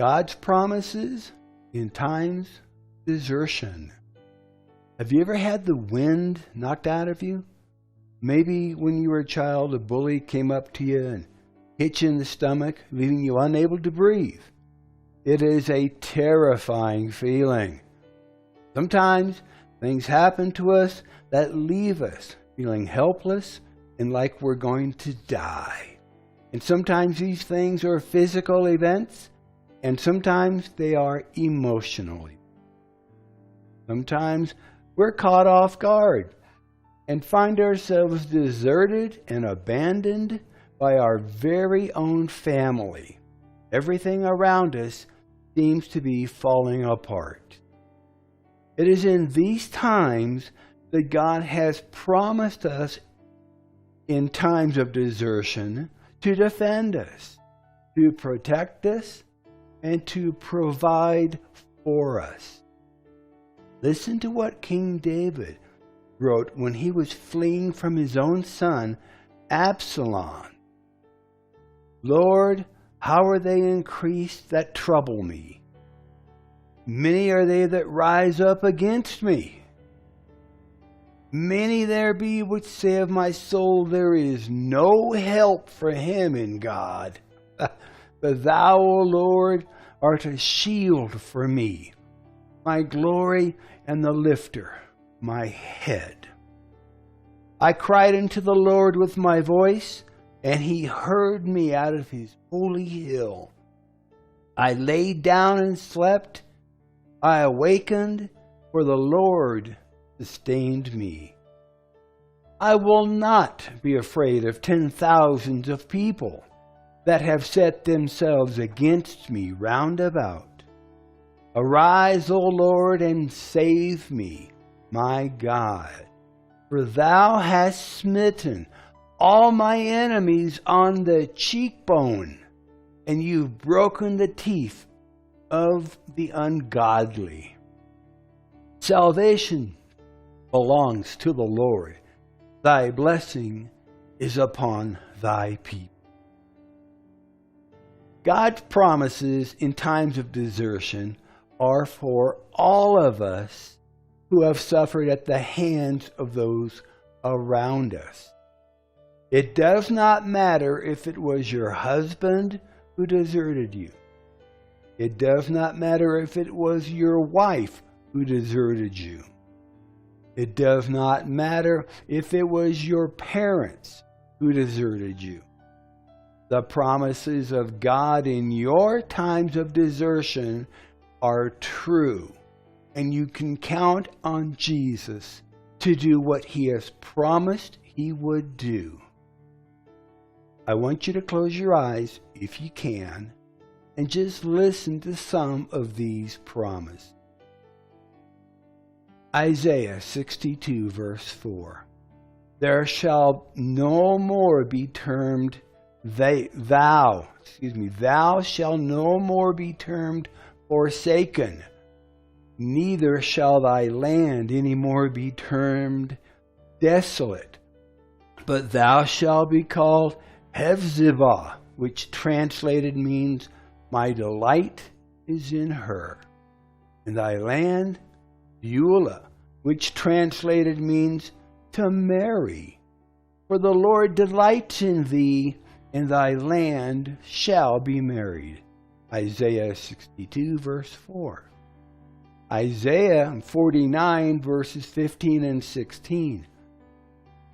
God's promises in times of desertion. Have you ever had the wind knocked out of you? Maybe when you were a child, a bully came up to you and hit you in the stomach, leaving you unable to breathe. It is a terrifying feeling. Sometimes things happen to us that leave us feeling helpless and like we're going to die. And sometimes these things are physical events, and sometimes they are emotional. Sometimes we're caught off guard and find ourselves deserted and abandoned by our very own family. Everything around us seems to be falling apart. It is in these times that God has promised us in times of desertion to defend us, to protect us, and to provide for us. Listen to what King David wrote when he was fleeing from his own son, Absalom. Lord, how are they increased that trouble me? Many are they that rise up against me. Many there be which say of my soul, there is no help for him in God. But thou, O Lord, art a shield for me, my glory and the lifter, my head. I cried unto the Lord with my voice, and he heard me out of his holy hill. I laid down and slept. I awakened, for the Lord sustained me. I will not be afraid of 10,000s of people that have set themselves against me round about. Arise, O Lord, and save me, my God. For thou hast smitten all my enemies on the cheekbone, and you've broken the teeth of the ungodly. Salvation belongs to the Lord. Thy blessing is upon thy people. God's promises in times of desertion are for all of us who have suffered at the hands of those around us. It does not matter if it was your husband who deserted you. It does not matter if it was your wife who deserted you. It does not matter if it was your parents who deserted you. The promises of God in your times of desertion are true, and you can count on Jesus to do what he has promised he would do. I want you to close your eyes, if you can, and just listen to some of these promises. Isaiah 62, verse 4. There shall no more be termed thou shalt no more be termed forsaken, neither shall thy land any more be termed desolate, but thou shalt be called Hephzibah, which translated means my delight is in her, and thy land Beulah, which translated means to marry. For the Lord delights in thee, and thy land shall be married. Isaiah 62, verse 4. Isaiah 49, verses 15 and 16.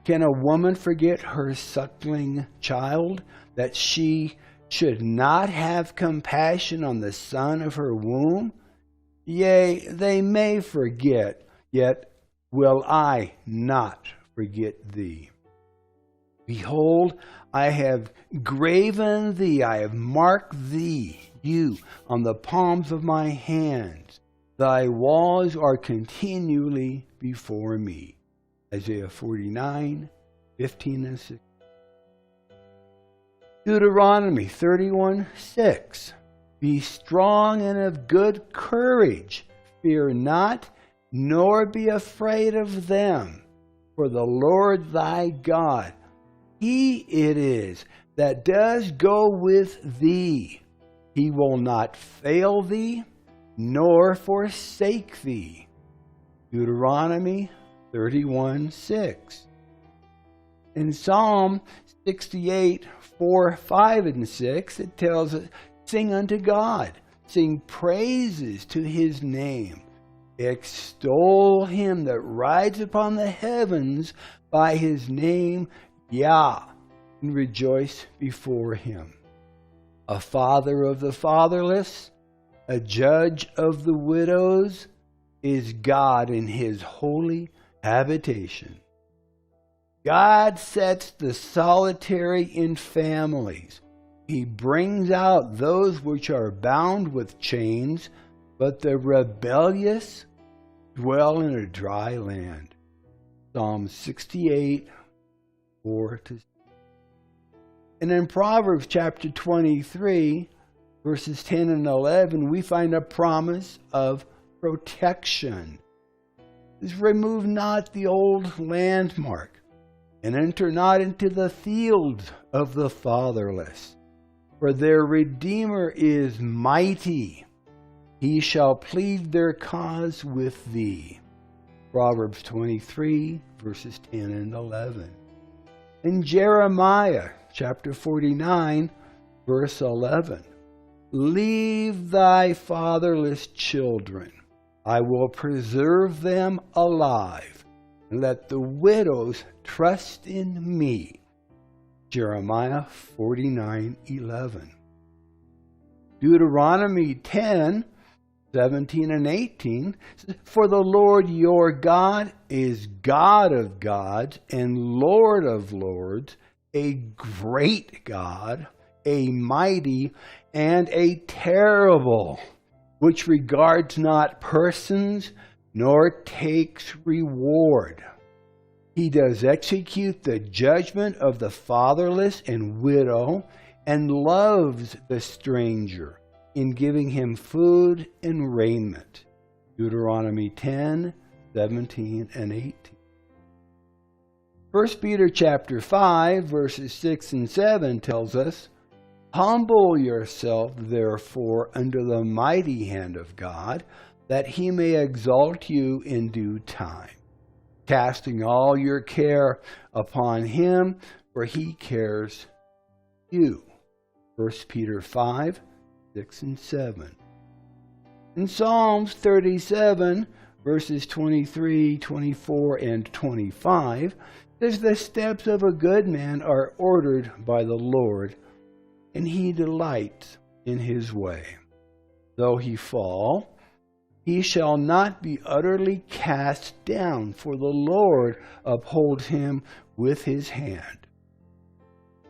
Can a woman forget her suckling child, that she should not have compassion on the son of her womb? Yea, they may forget, yet will I not forget thee. Behold, I have graven thee, I have marked thee, you, on the palms of my hands. Thy walls are continually before me. Isaiah 49, 15 and 16. Deuteronomy 31, 6. Be strong and of good courage. Fear not, nor be afraid of them. For the Lord thy God, he it is that does go with thee. He will not fail thee, nor forsake thee. Deuteronomy 31:6. In Psalm 68, 4, 5, and 6, it tells us, sing unto God, sing praises to his name. Extol him that rides upon the heavens by his name, Yah, and rejoice before him. A father of the fatherless, a judge of the widows, is God in his holy habitation. God sets the solitary in families. He brings out those which are bound with chains, but the rebellious dwell in a dry land. Psalm 68, 4-6. And in Proverbs chapter 23, verses 10 and 11, we find a promise of protection. It says, remove not the old landmark, and enter not into the fields of the fatherless. For their Redeemer is mighty. He shall plead their cause with thee. Proverbs 23, verses 10 and 11. In Jeremiah chapter 49, verse 11. Leave thy fatherless children. I will preserve them alive. And let the widows trust in me. Jeremiah 49:11. Deuteronomy 10:17 and 18 says, for the Lord your God is God of gods and Lord of lords, a great God, a mighty and a terrible, which regards not persons, nor takes reward. He does execute the judgment of the fatherless and widow, and loves the stranger in giving him food and raiment. Deuteronomy 10:17 and 18. 1 Peter chapter 5, verses 6 and 7 tells us, humble yourself, therefore, under the mighty hand of God, that he may exalt you in due time, casting all your care upon him, for he cares for you. 1 Peter 5, 6 and 7. In Psalms 37, verses 23, 24, and 25, says, the steps of a good man are ordered by the Lord, and he delights in his way. Though he fall, he shall not be utterly cast down, for the Lord upholds him with his hand.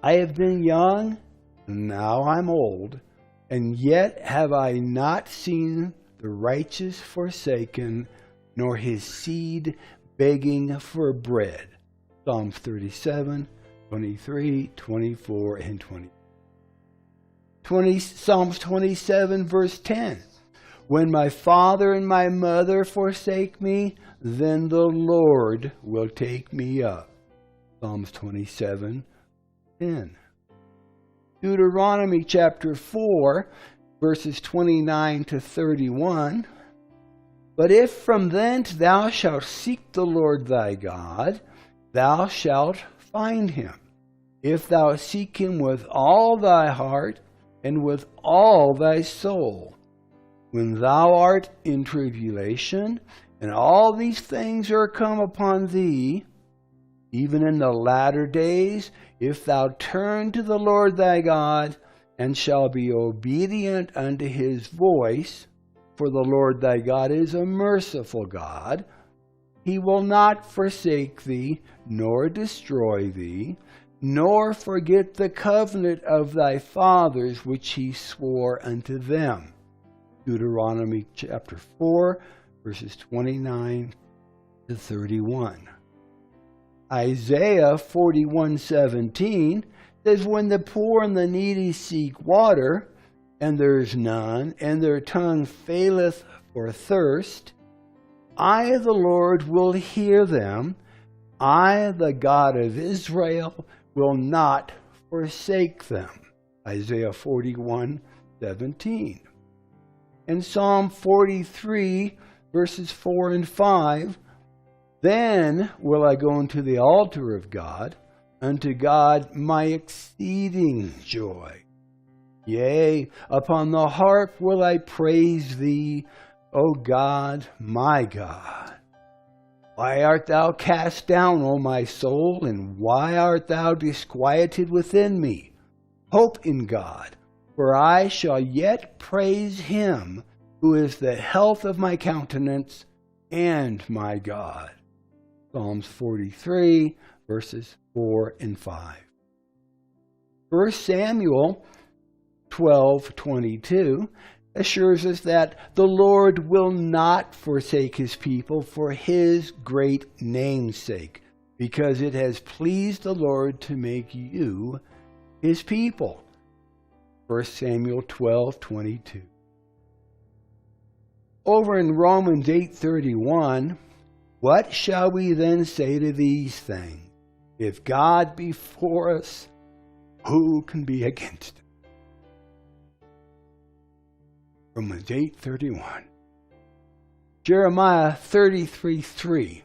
I have been young, and now I'm old, and yet have I not seen the righteous forsaken, nor his seed begging for bread. Psalms 37, 23, 24, and 20. Psalms 27, verse 10. When my father and my mother forsake me, then the Lord will take me up. Psalms 27, 10. Deuteronomy chapter 4, verses 29 to 31. But if from thence thou shalt seek the Lord thy God, thou shalt find him, if thou seek him with all thy heart and with all thy soul. When thou art in tribulation, and all these things are come upon thee, even in the latter days, if thou turn to the Lord thy God, and shall be obedient unto his voice, for the Lord thy God is a merciful God, he will not forsake thee, nor destroy thee, nor forget the covenant of thy fathers which he swore unto them. Deuteronomy chapter 4, verses 29 to 31. Isaiah 41:17 says, when the poor and the needy seek water, and there is none, and their tongue faileth for thirst, I, the Lord, will hear them. I, the God of Israel, will not forsake them. Isaiah 41, 17. In Psalm 43, verses 4 and 5, then will I go into the altar of God, unto God my exceeding joy. Yea, upon the harp will I praise thee, O God, my God. Why art thou cast down, O my soul, and why art thou disquieted within me? Hope in God, for I shall yet praise him, who is the health of my countenance and my God. Psalms 43, verses 4 and 5. 1 Samuel 12:22 assures us that the Lord will not forsake his people for his great name's sake, because it has pleased the Lord to make you his people. 1 Samuel 12:22. Over in Romans 8:31, what shall we then say to these things? If God be for us, who can be against us? Romans 8:31. Jeremiah 33:3.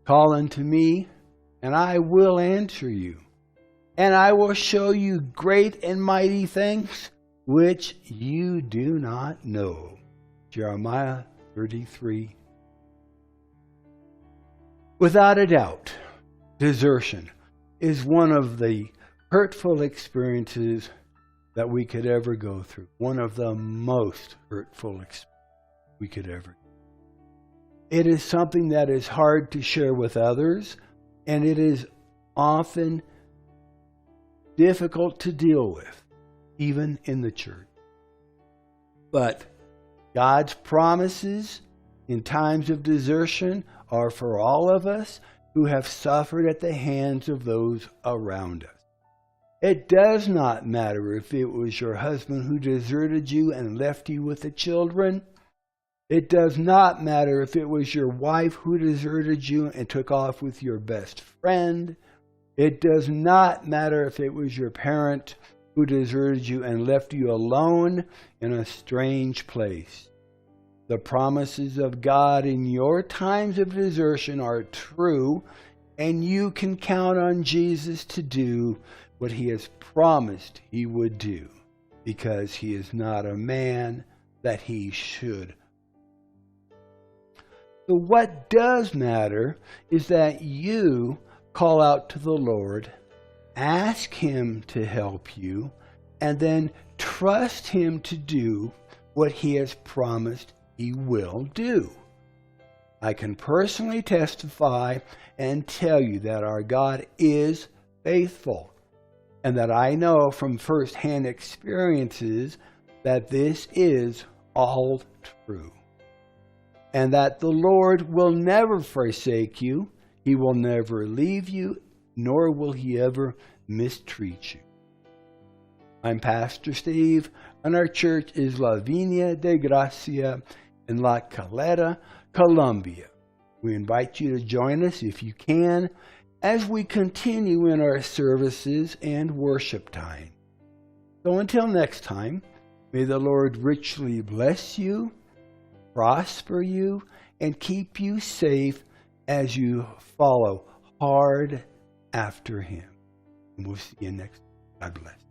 Call unto me, and I will answer you, and I will show you great and mighty things which you do not know. Jeremiah 33. Without a doubt, desertion is one of the hurtful experiences that we could ever go through. One of the most hurtful experiences we could ever. It is something that is hard to share with others, and it is often difficult to deal with, even in the church. But God's promises in times of desertion are for all of us who have suffered at the hands of those around us. It does not matter if it was your husband who deserted you and left you with the children. It does not matter if it was your wife who deserted you and took off with your best friend. It does not matter if it was your parent who deserted you and left you alone in a strange place. The promises of God in your times of desertion are true, and you can count on Jesus to do what he has promised he would do, because he is not a man that he should. So what does matter is that you call out to the Lord, ask him to help you, and then trust him to do what he has promised he will do. I can personally testify and tell you that our God is faithful, and that I know from first-hand experiences that this is all true, and that the Lord will never forsake you. He will never leave you, nor will he ever mistreat you. I'm Pastor Steve, and our church is La Viña de Gracia in La Caleta, Colombia. We invite you to join us if you can as we continue in our services and worship time. So until next time, may the Lord richly bless you, prosper you, and keep you safe as you follow hard after him. And we'll see you next time. God bless.